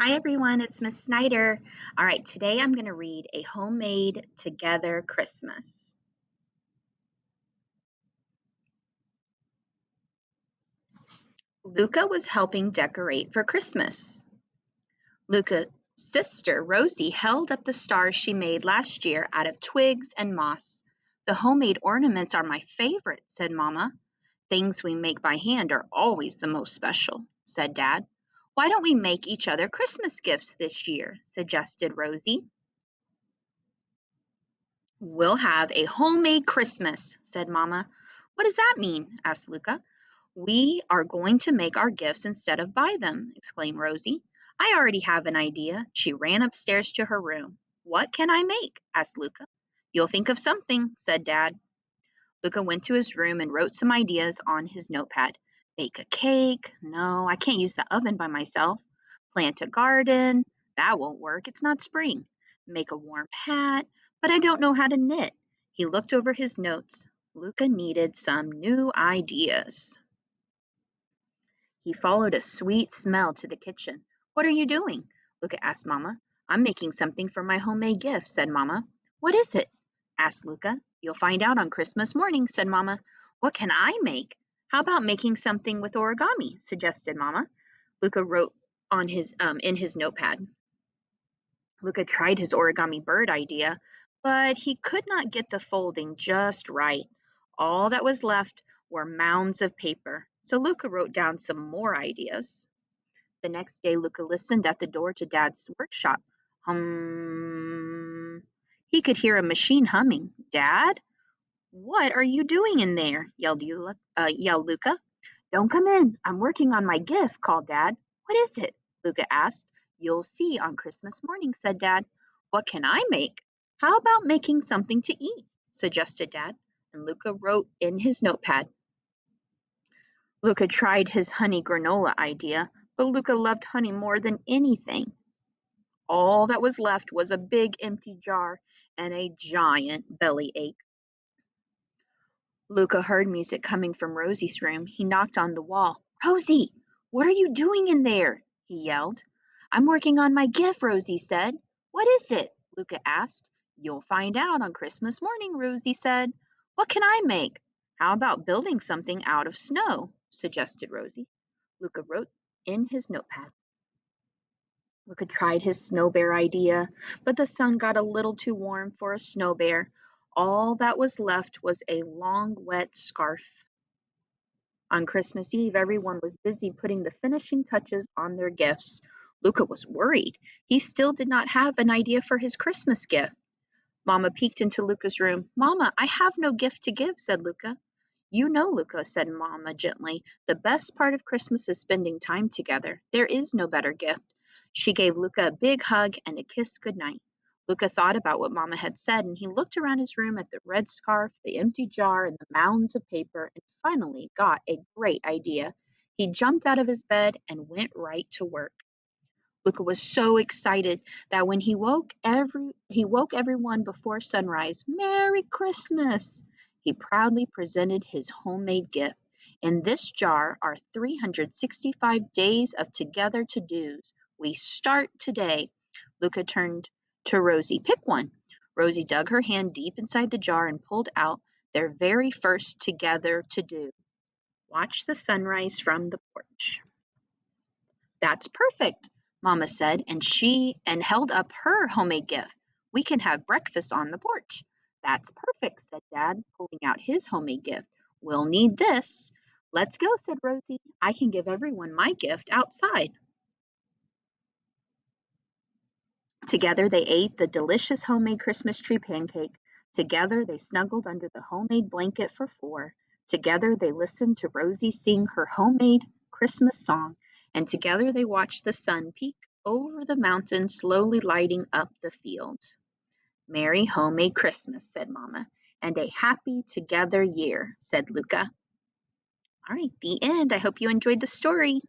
Hi everyone, it's Miss Snyder. All right, today I'm going to read A Homemade Together Christmas. Luca was helping decorate for Christmas. Luca's sister, Rosie, held up the stars she made last year out of twigs and moss. The homemade ornaments are my favorite, said Mama. Things we make by hand are always the most special, said Dad. Why don't we make each other Christmas gifts this year? Suggested Rosie. We'll have a homemade Christmas, said Mama. What does that mean? Asked Luca. We are going to make our gifts instead of buy them, exclaimed Rosie. I already have an idea. She ran upstairs to her room. What can I make? Asked Luca. You'll think of something, said Dad. Luca went to his room and wrote some ideas on his notepad. Bake a cake. No, I can't use the oven by myself. Plant a garden. That won't work. It's not spring. Make a warm hat. But I don't know how to knit. He looked over his notes. Luca needed some new ideas. He followed a sweet smell to the kitchen. What are you doing? Luca asked Mama. I'm making something for my homemade gift, said Mama. What is it? Asked Luca. You'll find out on Christmas morning, said Mama. What can I make? How about making something with origami? Suggested Mama. Luca wrote on his in his notepad. Luca tried his origami bird idea, but he could not get the folding just right. All that was left were mounds of paper, so Luca wrote down some more ideas. The next day, Luca listened at the door to Dad's workshop. Hum. He could hear a machine humming. Dad? What are you doing in there? Yelled Luca. Don't come in. I'm working on my gift, called Dad. What is it? Luca asked. You'll see on Christmas morning, said Dad. What can I make? How about making something to eat? Suggested Dad. And Luca wrote in his notepad. Luca tried his honey granola idea, but Luca loved honey more than anything. All that was left was a big empty jar and a giant bellyache. Luca heard music coming from Rosie's room. He knocked on the wall. Rosie, what are you doing in there? He yelled. I'm working on my gift, Rosie said. What is it? Luca asked. You'll find out on Christmas morning, Rosie said. What can I make? How about building something out of snow? Suggested Rosie. Luca wrote in his notepad. Luca tried his snow bear idea, but the sun got a little too warm for a snow bear. All that was left was a long, wet scarf. On Christmas Eve, everyone was busy putting the finishing touches on their gifts. Luca was worried. He still did not have an idea for his Christmas gift. Mama peeked into Luca's room. Mama, I have no gift to give, said Luca. You know, Luca, said Mama gently, the best part of Christmas is spending time together. There is no better gift. She gave Luca a big hug and a kiss goodnight. Luca thought about what Mama had said, and he looked around his room at the red scarf, the empty jar, and the mounds of paper, and finally got a great idea. He jumped out of his bed and went right to work. Luca was so excited that when he woke everyone before sunrise. Merry Christmas! He proudly presented his homemade gift. In this jar are 365 days of together to-dos. We start today. Luca turned to Rosie. Pick one. Rosie dug her hand deep inside the jar and pulled out their very first together to-do. Watch the sunrise from the porch. That's perfect, Mama said, and held up her homemade gift. We can have breakfast on the porch. That's perfect, said Dad, pulling out his homemade gift. We'll need this. Let's go, said Rosie. I can give everyone my gift outside. Together they ate the delicious homemade Christmas tree pancake. Together they snuggled under the homemade blanket for four. Together they listened to Rosie sing her homemade Christmas song. And together they watched the sun peek over the mountain, slowly lighting up the fields. Merry homemade Christmas, said Mama. And a happy together year, said Luca. All right, the end. I hope you enjoyed the story.